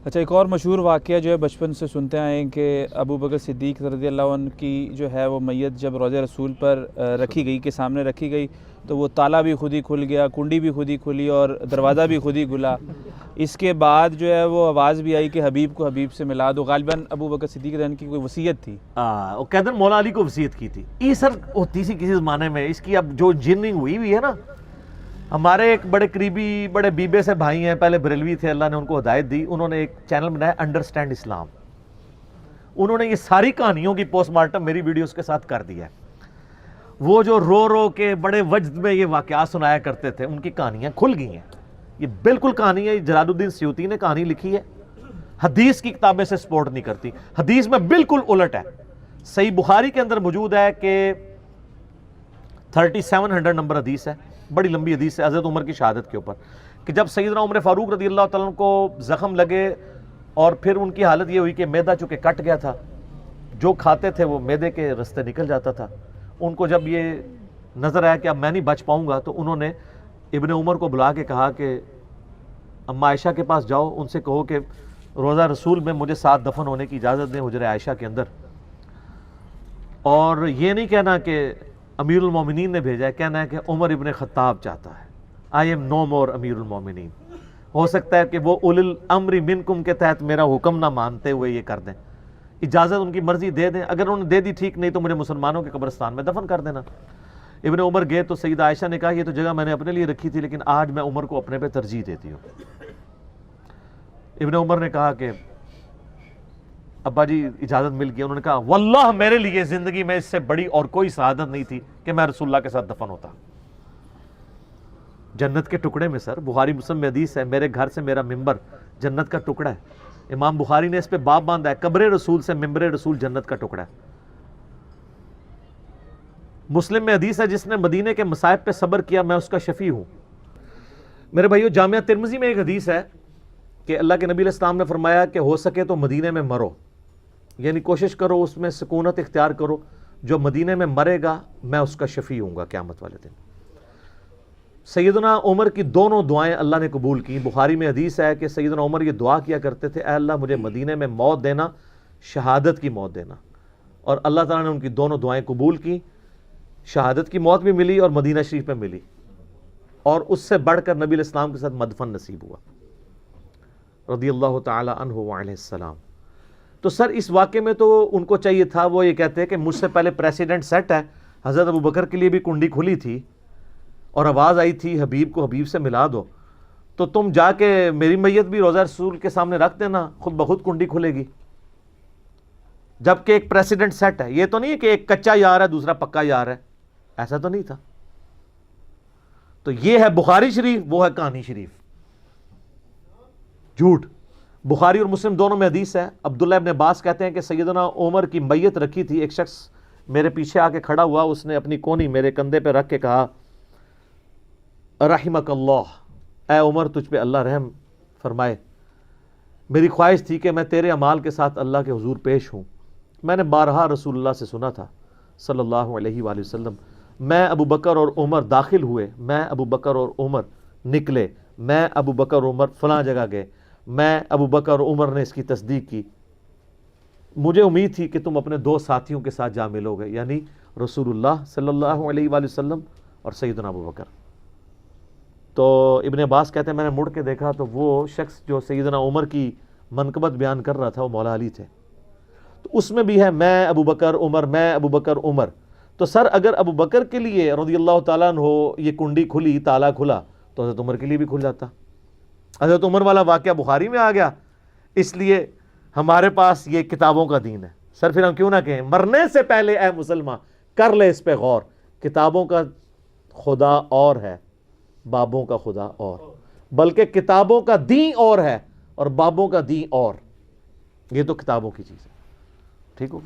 اچھا، ایک اور مشہور واقعہ جو ہے بچپن سے سنتے آئے ہیں کہ ابو بکر صدیق رضی اللہ عنہ کی جو ہے وہ میت جب روضہ رسول پر رکھی گئی، کے سامنے رکھی گئی، تو وہ تالا بھی خود ہی کھل گیا، کنڈی بھی خود ہی کھلی اور دروازہ بھی خود ہی کھلا۔ اس کے بعد جو ہے وہ آواز بھی آئی کہ حبیب کو حبیب سے ملا دو۔ غالباً ابو بکر صدیق رضی اللہ عنہ کی کوئی وصیت تھی۔ وہ کہتے ہیں مولا علی کو وصیت کی تھی۔ یہ سر ہوتی سی کسی زمانے میں، اس کی اب جو جننگ ہوئی ہے نا، ہمارے ایک بڑے قریبی بڑے بیبے سے بھائی ہیں، پہلے بریلوی تھے، اللہ نے ان کو ہدایت دی، انہوں نے ایک چینل بنایا انڈرسٹینڈ اسلام۔ انہوں نے یہ ساری کہانیوں کی پوسٹ مارٹم میری ویڈیوز کے ساتھ کر دیا ہے۔ وہ جو رو رو کے بڑے وجد میں یہ واقعات سنایا کرتے تھے، ان کی کہانیاں کھل گئی ہیں۔ یہ بالکل کہانی ہے، جلال الدین سیوطی نے کہانی لکھی ہے، حدیث کی کتابیں سے سپورٹ نہیں کرتی، حدیث میں بالکل الٹ ہے۔ صحیح بخاری کے اندر موجود ہے کہ 3700 نمبر حدیث ہے، بڑی لمبی حدیث ہے حضرت عمر کی شہادت کے اوپر، کہ جب سیدنا عمر فاروق رضی اللہ تعالیٰ عنہ کو زخم لگے اور پھر ان کی حالت یہ ہوئی کہ معدہ چونکہ کٹ گیا تھا، جو کھاتے تھے وہ معدے کے رستے نکل جاتا تھا، ان کو جب یہ نظر آیا کہ اب میں نہیں بچ پاؤں گا، تو انہوں نے ابن عمر کو بلا کے کہا کہ اما عائشہ کے پاس جاؤ، ان سے کہو کہ روضہ رسول میں مجھے ساتھ دفن ہونے کی اجازت دیں حجرہ عائشہ کے اندر، اور یہ نہیں کہنا کہ امیر المومنین نے بھیجا ہے، کہنا ہے کہ عمر ابن خطاب چاہتا ہے، آئی ایم نو مور امیر المومنین۔ ہو سکتا ہے کہ وہ اول الامر منکم کے تحت میرا حکم نہ مانتے ہوئے یہ کر دیں، اجازت ان کی مرضی دے دیں، اگر انہوں نے دے دی ٹھیک، نہیں تو مجھے مسلمانوں کے قبرستان میں دفن کر دینا۔ ابن عمر گئے تو سیدہ عائشہ نے کہا یہ تو جگہ میں نے اپنے لیے رکھی تھی، لیکن آج میں عمر کو اپنے پہ ترجیح دیتی ہوں۔ ابن عمر نے کہا کہ ابا جی اجازت مل گئی، انہوں نے کہا واللہ میرے لیے زندگی میں اس سے بڑی اور کوئی سعادت نہیں تھی کہ میں رسول اللہ کے ساتھ دفن ہوتا۔ جنت کے ٹکڑے میں سر، بخاری مسلم میں حدیث ہے، میرے گھر سے میرا ممبر جنت کا ٹکڑا ہے، امام بخاری نے اس پہ باب باندھا ہے، قبر رسول سے ممبر رسول جنت کا ٹکڑا ہے۔ مسلم میں حدیث ہے جس نے مدینے کے مصائب پہ صبر کیا میں اس کا شفیع ہوں۔ میرے بھائیو، جامعہ ترمذی میں ایک حدیث ہے کہ اللہ کے نبی علیہ السلام نے فرمایا کہ ہو سکے تو مدینے میں مرو، یعنی کوشش کرو اس میں سکونت اختیار کرو، جو مدینے میں مرے گا میں اس کا شفیع ہوں گا قیامت والے دن۔ سیدنا عمر کی دونوں دعائیں اللہ نے قبول کی۔ بخاری میں حدیث ہے کہ سیدنا عمر یہ دعا کیا کرتے تھے، اے اللہ مجھے مدینے میں موت دینا، شہادت کی موت دینا، اور اللہ تعالیٰ نے ان کی دونوں دعائیں قبول کی، شہادت کی موت بھی ملی اور مدینہ شریف میں ملی، اور اس سے بڑھ کر نبی علیہ السلام کے ساتھ مدفن نصیب ہوا رضی اللہ تعالی عنہ وعلیہ السلام۔ تو سر اس واقعے میں تو ان کو چاہیے تھا، وہ یہ کہتے ہیں کہ مجھ سے پہلے پریسیڈنٹ سیٹ ہے، حضرت ابو بکر کے لیے بھی کنڈی کھلی تھی اور آواز آئی تھی حبیب کو حبیب سے ملا دو، تو تم جا کے میری میت بھی روضہ رسول کے سامنے رکھ دینا، خود بخود کنڈی کھلے گی، جبکہ ایک پریسیڈنٹ سیٹ ہے۔ یہ تو نہیں ہے کہ ایک کچا یار ہے دوسرا پکا یار ہے، ایسا تو نہیں تھا۔ تو یہ ہے بخاری شریف، وہ ہے کہانی شریف، جھوٹ۔ بخاری اور مسلم دونوں میں حدیث ہے، عبداللہ ابن عباس کہتے ہیں کہ سیدنا عمر کی میت رکھی تھی، ایک شخص میرے پیچھے آ کے کھڑا ہوا، اس نے اپنی کونی میرے کندھے پہ رکھ کے کہا رحمک اللہ، اے عمر تجھ پہ اللہ رحم فرمائے، میری خواہش تھی کہ میں تیرے اعمال کے ساتھ اللہ کے حضور پیش ہوں۔ میں نے بارہا رسول اللہ سے سنا تھا صلی اللہ علیہ وآلہ وسلم، میں ابو بکر اور عمر داخل ہوئے، میں ابو بکر اور عمر نکلے، میں ابو بکر اور عمر فلاں جگہ گئے، میں ابو بکر اور عمر نے اس کی تصدیق کی، مجھے امید تھی کہ تم اپنے دو ساتھیوں کے ساتھ جا ملو گے، یعنی رسول اللہ صلی اللہ علیہ وآلہ وسلم اور سیدنا ابو بکر۔ تو ابن عباس کہتے ہیں میں نے مڑ کے دیکھا تو وہ شخص جو سیدنا عمر کی منقبت بیان کر رہا تھا وہ مولا علی تھے۔ تو اس میں بھی ہے میں ابو بکر عمر، میں ابو بکر عمر۔ تو سر اگر ابو بکر کے لیے رضی اللہ تعالیٰ عنہ یہ کنڈی کھلی، تالا کھلا، تو حضرت عمر کے لیے بھی کھل جاتا۔ حضرت عمر والا واقعہ بخاری میں آ گیا، اس لیے ہمارے پاس یہ کتابوں کا دین ہے۔ سر پھر ہم کیوں نہ کہیں مرنے سے پہلے اے مسلمان کر لے اس پہ غور، کتابوں کا خدا اور ہے، بابوں کا خدا اور، بلکہ کتابوں کا دین اور ہے اور بابوں کا دین اور، یہ تو کتابوں کی چیز ہے۔ ٹھیک ہو؟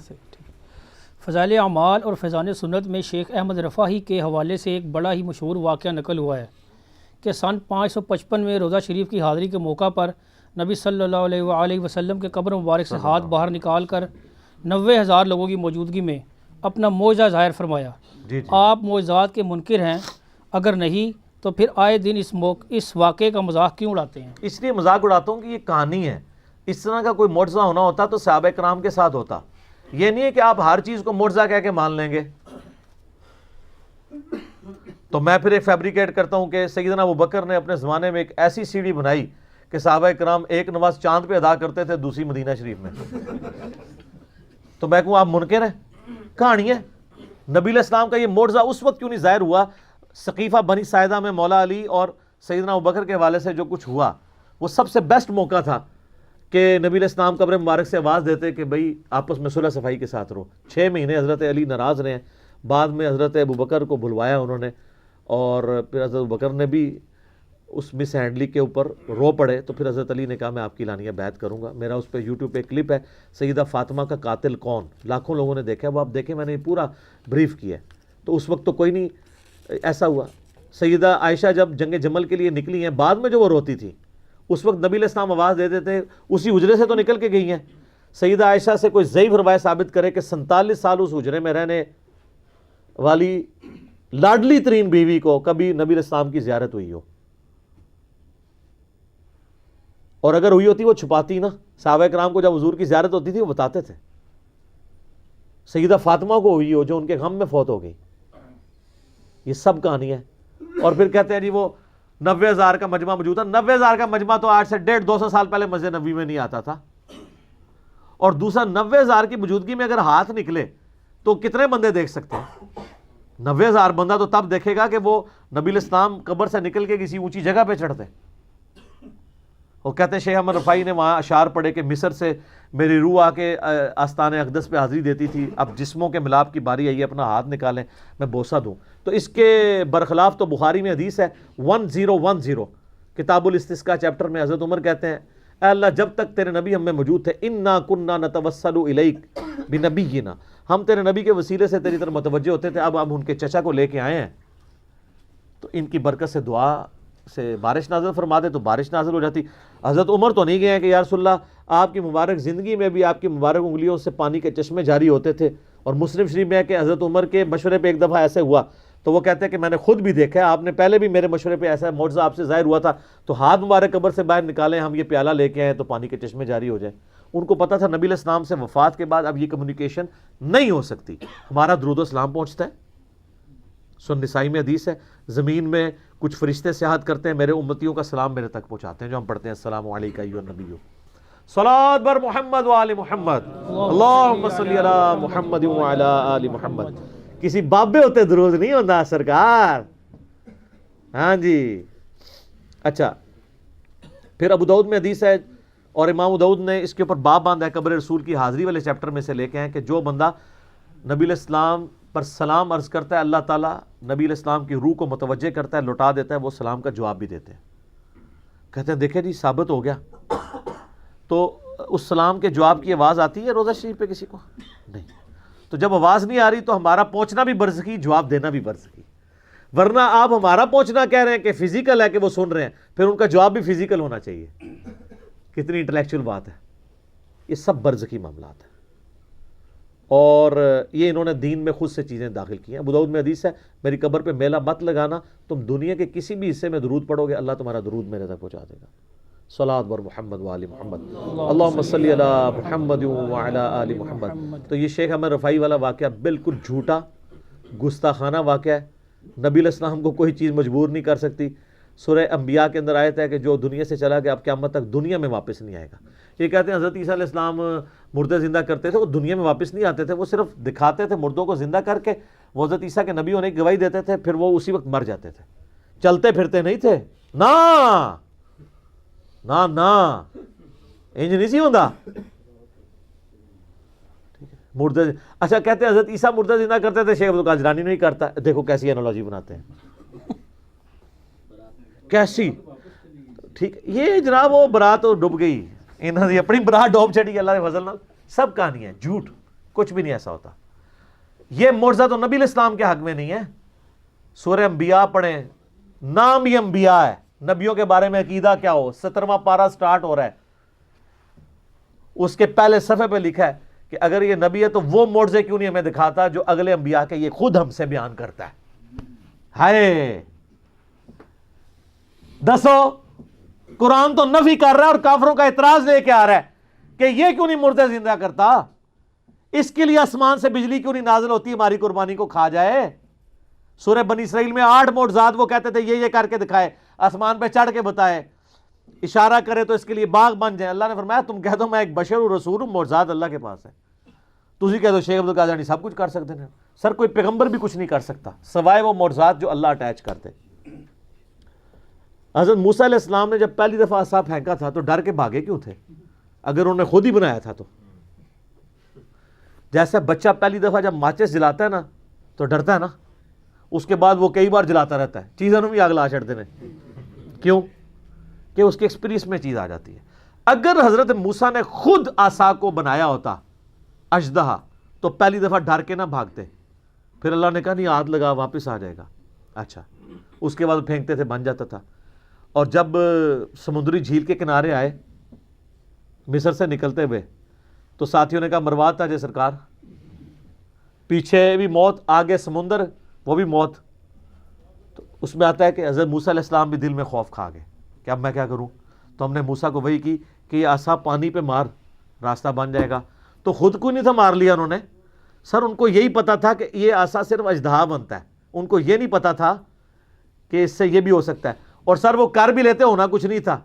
فضائل اعمال اور فیضان سنت میں شیخ احمد رفاعی کے حوالے سے ایک بڑا ہی مشہور واقعہ نقل ہوا ہے کہ سن 555 میں روضہ شریف کی حاضری کے موقع پر نبی صلی اللہ علیہ وآلہ وسلم کے قبر مبارک سے ہاتھ باہر نکال کر 90,000 لوگوں کی موجودگی میں اپنا معجزہ ظاہر فرمایا۔ آپ معجزات کے منکر ہیں؟ اگر نہیں تو پھر آئے دن اس واقعے کا مذاق کیوں اڑاتے ہیں؟ اس لیے مذاق اڑاتا ہوں کہ یہ کہانی ہے، اس طرح کا کوئی معجزہ ہونا ہوتا تو صحابہ کرام کے ساتھ ہوتا. یہ نہیں ہے کہ آپ ہر چیز کو معجزہ کہہ کے مان لیں گے. تو میں پھر ایک فیبریکیٹ کرتا ہوں کہ سیدنا ابوبکر نے اپنے زمانے میں ایک ایسی سیڑھی بنائی کہ صحابہ کرام ایک نماز چاند پہ ادا کرتے تھے, دوسری مدینہ شریف میں. تو میں کہوں آپ منکر ہیں؟ کہانی ہے. نبی علیہ السلام کا یہ معجزہ اس وقت کیوں نہیں ظاہر ہوا؟ سقیفہ بنی ساعدہ میں مولا علی اور سیدنا ابوبکر کے حوالے سے جو کچھ ہوا, وہ سب سے بیسٹ موقع تھا کہ نبی علیہ السلام قبر مبارک سے آواز دیتے کہ بھئی آپس میں صلح صفائی کے ساتھ رہو. 6 مہینے حضرت علی ناراض رہے ہیں. بعد میں حضرت ابوبکر کو بلوایا انہوں نے, اور پھر حضرت ابوبکر نے بھی اس مس ہینڈلی کے اوپر رو پڑے. تو پھر حضرت علی نے کہا میں آپ کی لانیہ بیعت کروں گا. میرا اس پہ یوٹیوب پہ کلپ ہے, سیدہ فاطمہ کا قاتل کون, لاکھوں لوگوں نے دیکھا ہے, وہ آپ دیکھیں, میں نے یہ پورا بریف کیا ہے. تو اس وقت تو کوئی نہیں ایسا ہوا. سیدہ عائشہ جب جنگ جمل کے لیے نکلی ہیں, بعد میں جو وہ روتی تھی, اس وقت نبی علیہ السلام آواز دیتے تھے, اسی حجرے سے تو نکل کے گئی ہیں. سیدہ عائشہ سے کوئی ضعیف روایت ثابت کرے کہ 47 سال اس حجرے میں رہنے والی لاڈلی ترین بیوی کو کبھی نبی علیہ السلام کی زیارت ہوئی ہو, اور اگر ہوئی ہوتی وہ چھپاتی نا. صحابہ کرام کو جب حضور کی زیارت ہوتی تھی وہ بتاتے تھے. سیدہ فاطمہ کو ہوئی ہو جو ان کے غم میں فوت ہو گئی. یہ سب کہانی ہے. اور پھر کہتے ہیں جی وہ 90,000 کا مجمع موجود تھا. 90,000 کا مجمع تو آج سے 150-200 سال پہلے مسجد نبوی میں نہیں آتا تھا. اور دوسرا 90,000 کی موجودگی میں اگر ہاتھ نکلے تو کتنے بندے دیکھ سکتے ہیں؟ 90,000 بندہ تو تب دیکھے گا کہ وہ نبی علیہ السلام قبر سے نکل کے کسی اونچی جگہ پہ چڑھتے. وہ کہتے ہیں شیخ احمد رفاعی نے وہاں اشعار پڑھے کہ مصر سے میری روح آ کے آستان اقدس پہ حاضری دیتی تھی, اب جسموں کے ملاپ کی باری آئی ہے, اپنا ہاتھ نکالیں میں بوسہ دوں. تو اس کے برخلاف تو بخاری میں حدیث ہے 1010 کتاب الاستسقاء چیپٹر میں حضرت عمر کہتے ہیں اے اللہ جب تک تیرے نبی ہم میں موجود تھے انا کننا نتوسل الیک بنبینا, ہم تیرے نبی کے وسیلے سے تیری طرف متوجہ ہوتے تھے. اب ہم ان کے چچا کو لے کے آئے ہیں تو ان کی برکت سے دعا سے بارش نازل فرما دے تو بارش نازل ہو جاتی. حضرت عمر تو نہیں گئے ہیں کہ یا رسول اللہ آپ کی مبارک زندگی میں بھی آپ کی مبارک انگلیوں سے پانی کے چشمے جاری ہوتے تھے. اور مسلم شریف میں ہے کہ حضرت عمر کے مشورے پہ ایک دفعہ ایسے ہوا تو وہ کہتے ہیں کہ میں نے خود بھی دیکھا ہے, آپ نے پہلے بھی میرے مشورے پہ ایسا معجزہ آپ سے ظاہر ہوا تھا, تو ہاتھ مبارک قبر سے باہر نکالیں, ہم یہ پیالہ لے کے آئیں تو پانی کے چشمے جاری ہو جائیں. ان کو پتا تھا نبی علیہ السلام سے وفات کے بعد اب یہ کمیونیکیشن نہیں ہو سکتی. ہمارا درود و سلام پہنچتا ہے, سن نسائی میں حدیث ہے, زمین میں کچھ فرشتے سیاحت کرتے ہیں, میرے امتیوں کا سلام میرے تک پہنچاتے ہیں, جو ہم پڑھتے ہیں السلام علیکہ ایھا النبی صلوات بر محمد و آل محمد اللہم صلی علی محمد و علی آل محمد. کسی بابے ہوتے درود نہیں ہوتا سرکار. ہاں جی. اچھا پھر ابو داؤد میں حدیث ہے, اور امام ابو داؤد نے اس کے اوپر باب باندھا ہے قبر رسول کی حاضری والے چیپٹر میں سے لے کے ہیں, کہ جو بندہ نبی علیہ السلام پر سلام عرض کرتا ہے, اللہ تعالیٰ نبی علیہ السلام کی روح کو متوجہ کرتا ہے, لوٹا دیتا ہے, وہ سلام کا جواب بھی دیتے ہیں. کہتے ہیں دیکھیں جی ثابت ہو گیا. تو اس سلام کے جواب کی آواز آتی ہے روضہ شریف پہ کسی کو؟ نہیں. تو جب آواز نہیں آ رہی تو ہمارا پہنچنا بھی برزخی, جواب دینا بھی برزخی. ورنہ آپ ہمارا پہنچنا کہہ رہے ہیں کہ فزیکل ہے کہ وہ سن رہے ہیں, پھر ان کا جواب بھی فزیکل ہونا چاہیے. کتنی انٹلیکچوئل بات ہے. یہ سب برزخی معاملات ہیں, اور یہ انہوں نے دین میں خود سے چیزیں داخل کی ہیں. ابو داؤد میں حدیث ہے میری قبر پہ میلہ مت لگانا, تم دنیا کے کسی بھی حصے میں درود پڑھو گے اللہ تمہارا درود میرے تک پہنچا دے گا. صلوات بر محمد و آل محمد اللہم صلی علی محمد و علی آل محمد. تو یہ شیخ احمد رفاعی والا واقعہ بالکل جھوٹا گستاخانہ واقعہ ہے. نبی علیہ السلام کو کوئی چیز مجبور نہیں کر سکتی. سورہ انبیاء کے اندر آیت ہے کہ جو دنیا سے چلا گیا اب قیامت تک دنیا میں واپس نہیں آئے گا. یہ کہتے ہیں حضرت عیسیٰ علیہ السلام مردے زندہ کرتے تھے, وہ دنیا میں واپس نہیں آتے تھے, وہ صرف دکھاتے تھے مردوں کو زندہ کر کے, وہ حضرت عیسیٰ کے نبی ہونے کی گواہی دیتے تھے, پھر وہ اسی وقت مر جاتے تھے. چلتے پھرتے نہیں تھے نا نا نا, انج نہیں سی ہوندا. مردے اچھا کہتے ہیں حضرت عیسیٰ مردے زندہ کرتے تھے, شیخ عبدالقادر جیلانی نہیں کرتا. دیکھو کیسی انالوجی بناتے ہیں, کیسی. ٹھیک یہ جناب وہ برات ڈوب گئی, انہوں نے اپنی برات ڈوب چڑی اللہ کے فضل نال. سب کہانی ہے جھوٹ, کچھ بھی نہیں ایسا ہوتا. یہ معجزہ تو نبی علیہ السلام کے حق میں نہیں ہے. سورہ انبیاء پڑھیں, نام ہی انبیاء ہے, نبیوں کے بارے میں عقیدہ کیا ہو, 17واں پارہ سٹارٹ ہو رہا ہے, اس کے پہلے صفحے پہ لکھا ہے کہ اگر یہ نبی ہے تو وہ معجزے کیوں نہیں ہمیں دکھاتا جو اگلے انبیاء کے یہ خود ہم سے بیان کرتا ہے. ہائے دسو, قرآن تو نفی کر رہا ہے اور کافروں کا اعتراض لے کے آ رہا ہے کہ یہ کیوں نہیں مردے زندہ کرتا؟ اس کے لیے آسمان سے بجلی کیوں نہیں نازل ہوتی ہماری قربانی کو کھا جائے؟ سورہ بنی اسرائیل میں 8 معجزات وہ کہتے تھے یہ کر کے دکھائے، آسمان پہ چڑھ کے بتائے، اشارہ کرے تو اس کے لیے باغ بن جائیں۔ اللہ نے فرمایا تم کہہ دو میں ایک بشر ہوں، رسول ہوں، معجزات اللہ کے پاس ہے۔ تسی کہہ دو شیخ عبدالقادر سب کچھ کر سکتے ہیں۔ سر کوئی پیغمبر بھی کچھ نہیں کر سکتا سوائے وہ معجزات جو اللہ اٹیچ کرتے۔ حضرت موسیٰ علیہ السلام نے جب پہلی دفعہ عصا پھینکا تھا تو ڈر کے بھاگے کیوں تھے؟ اگر انہوں نے خود ہی بنایا تھا تو جیسے بچہ پہلی دفعہ جب ماچس جلاتا ہے نا تو ڈرتا ہے نا، اس کے بعد وہ کئی بار جلاتا رہتا ہے، چیزوں بھی آگ لا چھڑتے ہیں۔ کیوں؟ کہ اس کے ایکسپیرینس میں چیز آ جاتی ہے۔ اگر حضرت موسیٰ نے خود عصا کو بنایا ہوتا اژدہا تو پہلی دفعہ ڈر کے نہ بھاگتے، پھر اللہ نے کہا نہیں ہاتھ لگا واپس آ جائے گا، اچھا اس کے بعد پھینکتے تھے بن جاتا تھا۔ اور جب سمندری جھیل کے کنارے آئے مصر سے نکلتے ہوئے تو ساتھیوں نے کہا مرواتا جے سرکار، پیچھے بھی موت آگے سمندر وہ بھی موت۔ تو اس میں آتا ہے کہ حضرت موسیٰ علیہ السلام بھی دل میں خوف کھا گئے کہ اب میں کیا کروں؟ تو ہم نے موسیٰ کو وحی کی کہ یہ عصا پانی پہ مار راستہ بن جائے گا۔ تو خود کو نہیں تھا مار لیا انہوں نے، سر ان کو یہی پتا تھا کہ یہ عصا صرف اژدہا بنتا ہے، ان کو یہ نہیں پتا تھا کہ اس سے یہ بھی ہو سکتا ہے۔ اور سر وہ کر بھی لیتے، ہونا کچھ نہیں تھا،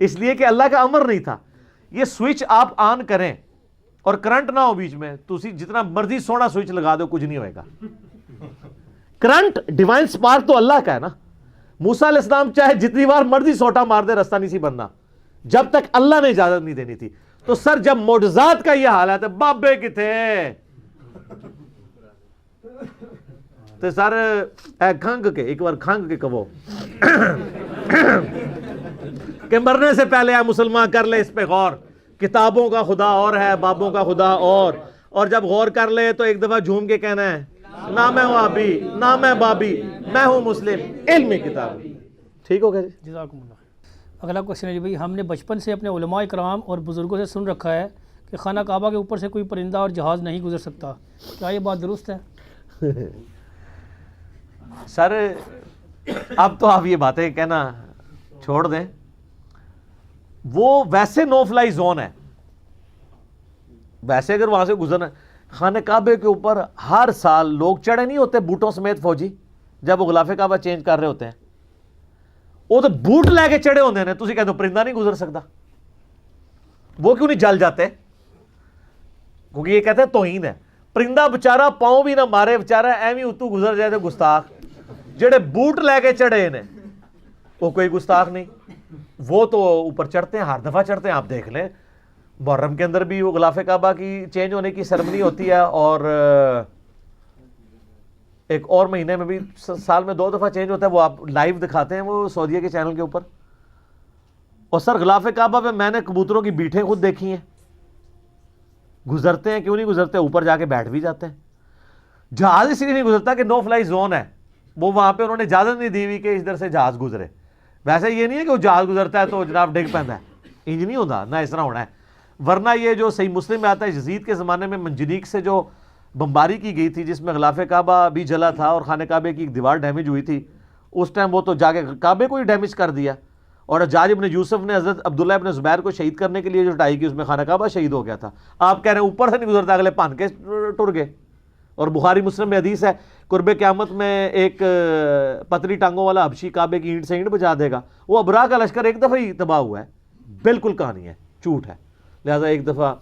اس لیے کہ اللہ کا امر نہیں تھا۔ یہ سوئچ آپ آن کریں اور کرنٹ نہ ہو بیچ میں، تو جتنا مرضی سونا سوئچ لگا دو کچھ نہیں ہوئے گا۔ کرنٹ ڈیوائن سپارک تو اللہ کا ہے نا۔ موسیٰ علیہ السلام چاہے جتنی بار مرضی سوٹا مار دے رستہ نہیں سی بننا جب تک اللہ نے اجازت نہیں دینی تھی۔ تو سر جب معجزات کا یہ حالت ہے، بابے کتھے تو سر اے کھنگ کے ایک بار کھنگ کے کہو کہ مرنے سے پہلے اے مسلمان کر لے اس پہ غور، کتابوں کا خدا اور ہے، بابوں کا خدا اور جب غور کر لے تو ایک دفعہ جھوم کے کہنا ہے نہ میں وہابی نہ میں بابی، میں ہوں مسلم، علم کتاب۔ ٹھیک ہو گیا جی؟ جزاکم اللہ خیر۔ اگلا کوشچن ہے جی بھائی، ہم نے بچپن سے اپنے علماء کرام اور بزرگوں سے سن رکھا ہے کہ خانہ کعبہ کے اوپر سے کوئی پرندہ اور جہاز نہیں گزر سکتا، کیا یہ بات درست ہے؟ سر اب تو آپ یہ باتیں کہنا چھوڑ دیں، وہ ویسے نو فلائی زون ہے۔ ویسے اگر وہاں سے گزرنا، خانہ کعبے کے اوپر ہر سال لوگ چڑھے نہیں ہوتے بوٹوں سمیت فوجی جب وہ غلاف کعبہ چینج کر رہے ہوتے ہیں، وہ تو بوٹ لے کے چڑھے ہوتے ہیں، تسی کہتے ہو پرندہ نہیں گزر سکتا، وہ کیوں نہیں جل جاتے؟ کیونکہ یہ کہتے ہیں توہین ہے۔ پرندہ بچارہ پاؤں بھی نہ مارے، بچارہ ایویں اتو گزر جائے تو گستاخ، جڑے بوٹ لے کے چڑھے ہیں وہ کوئی گستاخ نہیں، وہ تو اوپر چڑھتے ہیں، ہر دفعہ چڑھتے ہیں۔ آپ دیکھ لیں محرم کے اندر بھی وہ غلاف کعبہ کی چینج ہونے کی سرمنی ہوتی ہے، اور ایک اور مہینے میں بھی سال میں 2 دفعہ چینج ہوتا ہے، وہ آپ لائیو دکھاتے ہیں وہ سعودیہ کے چینل کے اوپر۔ اور سر غلاف کعبہ پہ میں نے کبوتروں کی بیٹھیں خود دیکھی ہیں، گزرتے ہیں، کیوں نہیں گزرتے؟ اوپر جا کے بیٹھ بھی جاتے ہیں۔ جہاز اس لیے نہیں گزرتا کہ نو فلائی زون ہے، وہ وہاں پہ انہوں نے اجازت نہیں دی ہوئی کہ ادھر سے جہاز گزرے۔ ویسے یہ نہیں ہے کہ وہ جہاز گزرتا ہے تو جناب ڈگ پہنتا ہے، انج نہیں ہوتا، نہ اس طرح ہونا ہے۔ ورنہ یہ جو صحیح مسلم میں آتا ہے، یزید کے زمانے میں منجنیق سے جو بمباری کی گئی تھی جس میں غلاف کعبہ بھی جلا تھا اور خانہ کعبے کی ایک دیوار ڈیمیج ہوئی تھی، اس ٹائم وہ تو جا کے کعبے کو ہی ڈیمیج کر دیا، اور حجاج ابن یوسف نے حضرت عبداللہ ابن زبیر کو شہید کرنے کے لیے جو لڑائی کی اس میں خانہ کعبہ شہید ہو گیا تھا۔ آپ کہہ رہے ہیں اوپر سے نہیں گزرتا، اگلے پھن کے ٹر گئے۔ اور بخاری مسلم میں حدیث ہے قرب قیامت میں ایک پتری ٹانگوں والا حبشی کعبے کی اینٹ سے اینٹ بجا دے گا۔ وہ ابرا کا لشکر ایک دفعہ ہی تباہ ہوا ہے، بالکل کہانی ہے، جھوٹ ہے۔ لہذا ایک دفعہ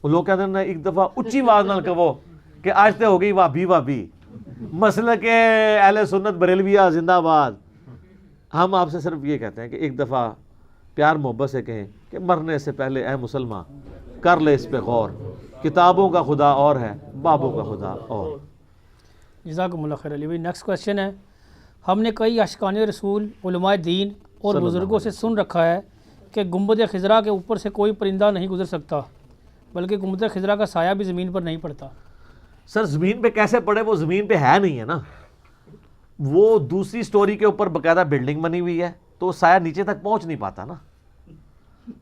لوگ کہتے ہیں ایک دفعہ اچھی آواز نال کہو کہ آج تے ہو گئی وابی وابی، مسلک اہل سنت بریلویہ زندہ آباد۔ ہم آپ سے صرف یہ کہتے ہیں کہ ایک دفعہ پیار محبت سے کہیں کہ مرنے سے پہلے اے مسلمان کر لے اس پہ غور، کتابوں کا خدا اور ہے، بابوں کا خدا اور۔ جزاکم اللہ خیر علی بھائی۔ نیکسٹ کویشچن ہے، ہم نے کئی اشکان رسول، علماء دین اور بزرگوں سے سن رکھا ہے کہ گنبد خضرا کے اوپر سے کوئی پرندہ نہیں گزر سکتا، بلکہ گنبد خضرا کا سایہ بھی زمین پر نہیں پڑتا۔ سر زمین پہ کیسے پڑے؟ وہ زمین پہ ہے نہیں ہے نا، وہ دوسری سٹوری کے اوپر باقاعدہ بلڈنگ بنی ہوئی ہے، تو سایہ نیچے تک پہنچ نہیں پاتا نا،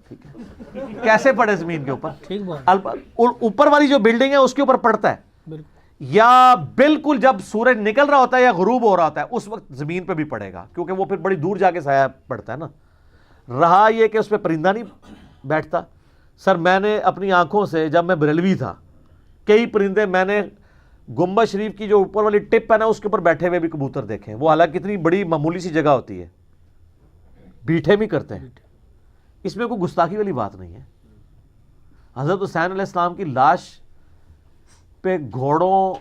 ٹھیک ہے؟ کیسے پڑے زمین کے اوپر؟ ٹھیک بات، اوپر والی جو بلڈنگ ہے اس کے اوپر پڑتا ہے، بالکل، یا بالکل جب سورج نکل رہا ہوتا ہے یا غروب ہو رہا ہوتا ہے اس وقت زمین پہ بھی پڑے گا، کیونکہ وہ پھر بڑی دور جا کے سایہ پڑتا ہے نا۔ رہا یہ کہ اس پہ پرندہ نہیں بیٹھتا، سر میں نے اپنی آنکھوں سے جب میں بریلوی تھا کئی پرندے میں نے گنبد شریف کی جو اوپر والی ٹپ ہے نا اس کے اوپر بیٹھے ہوئے بھی کبوتر دیکھے ہیں. وہ حالانکہ اتنی بڑی معمولی سی جگہ ہوتی ہے, بیٹھے بھی کرتے ہیں. اس میں کوئی گستاخی والی بات نہیں ہے. حضرت حسین علیہ السلام کی لاش پہ گھوڑوں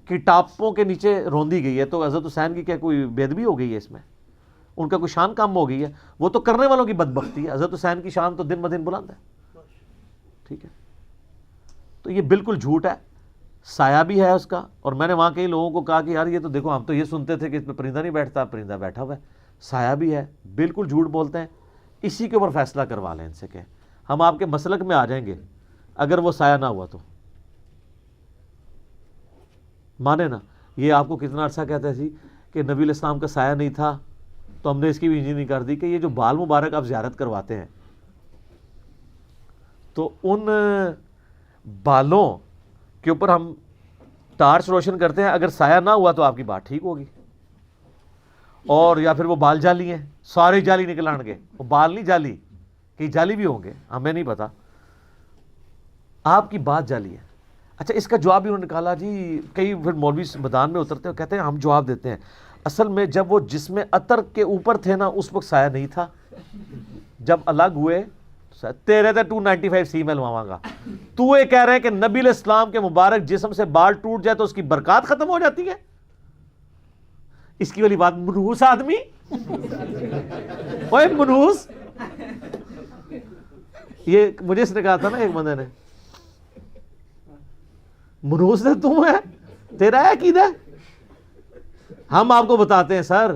کی ٹاپوں کے نیچے روندی گئی ہے, تو حضرت حسین کی کیا کوئی بے ادبی ہو گئی ہے اس میں؟ ان کا کوئی شان کم ہو گئی ہے؟ وہ تو کرنے والوں کی بدبختی ہے. حضرت حسین کی شان تو دن بدن بلند ہے. ٹھیک ہے, تو یہ بالکل جھوٹ ہے. سایہ بھی ہے اس کا, اور میں نے وہاں کئی لوگوں کو کہا کہ یار یہ تو دیکھو ہم تو یہ سنتے تھے کہ اس پہ پرندہ نہیں بیٹھتا, پرندہ بیٹھا ہوا ہے. سایہ بھی ہے, بالکل جھوٹ بولتے ہیں. اسی کے اوپر فیصلہ کروا لیں ان سے کہ ہم آپ کے مسلک میں آ جائیں گے اگر وہ سایہ نہ ہوا تو مانے نا. یہ آپ کو کتنا عرصہ کہتے تھی کہ نبی علیہ السلام کا سایہ نہیں تھا, تو ہم نے اس کی بھی انجینئرنگ کر دی کہ یہ جو بال مبارک آپ زیارت کرواتے ہیں تو ان بالوں کے اوپر ہم ٹارچ روشن کرتے ہیں, اگر سایہ نہ ہوا تو آپ کی بات ٹھیک ہوگی. اور یا پھر وہ بال جالی ہیں, سارے جالی نکل آن گے, وہ بال نہیں جالی, کئی جالی بھی ہوں گے, ہمیں نہیں پتا, آپ کی بات جالی ہے. اچھا اس کا جواب بھی انہوں نے نکالا جی, کئی پھر مولوی میدان میں اترتے ہیں کہتے ہیں ہم جواب دیتے ہیں اصل میں جب وہ جسم عطر کے اوپر تھے نا اس وقت سایہ نہیں تھا, جب الگ ہوئے تیرے تے 295 سی میں لواواں گا. تو یہ کہہ رہے ہیں کہ نبی علیہ السلام کے مبارک جسم سے بال ٹوٹ جائے تو اس کی برکات ختم ہو جاتی ہے؟ اس کی والی بات منحوس آدمی, اوے منحوس. یہ مجھے اس نے کہا تھا نا ایک بندے نے, منحوس نے تم ہے, تیرا ہے عقیدہ. ہم آپ کو بتاتے ہیں سر,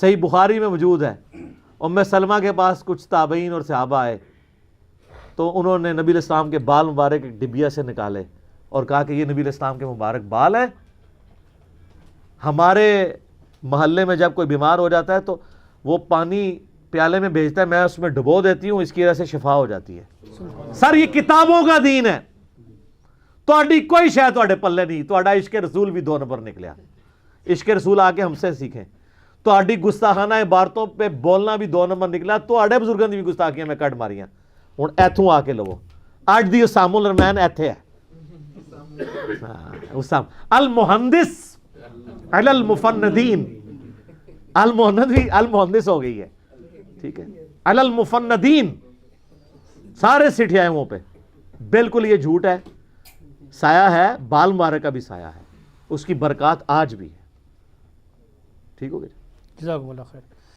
صحیح بخاری میں موجود ہے. ام سلمہ کے پاس کچھ تابعین اور صحابہ آئے تو انہوں نے نبی علیہ السلام کے بال مبارک ایک ڈبیا سے نکالے اور کہا کہ یہ نبی علیہ السلام کے مبارک بال ہیں. ہمارے محلے میں جب کوئی بیمار ہو جاتا ہے تو وہ پانی پیالے میں بھیجتا ہے, میں اس میں ڈبو دیتی ہوں, اس کی وجہ سے شفا ہو جاتی ہے. سر یہ کتابوں کا دین ہے, تہاڈی کوئی شے تہاڈے پلے نہیں. تہاڈا عشق رسول بھی 2 نمبر نکلیا. عشق رسول آ کے ہم سے سیکھیں. تہاڈی گستاخانہ عبارتوں پہ بولنا بھی 2 نمبر نکلا. تہاڈے بزرگاں دی بھی گستاخیاں میں کٹ ماریاں. ہن ایتھوں آ کے لو, اج دی اسام الرحمن ایتھے ہے. اسام المہندس علی المفندین, المہندس ہو گئی ہے. ٹھیک ہے, علی المفندین, سارے سٹھیائے وہاں پہ. بالکل یہ جھوٹ ہے. سایہ ہے, بال مبارک کا بھی سایہ ہے, اس کی برکات آج بھی ہے. ٹھیک ہو گیا. جزاکم اللہ خیر.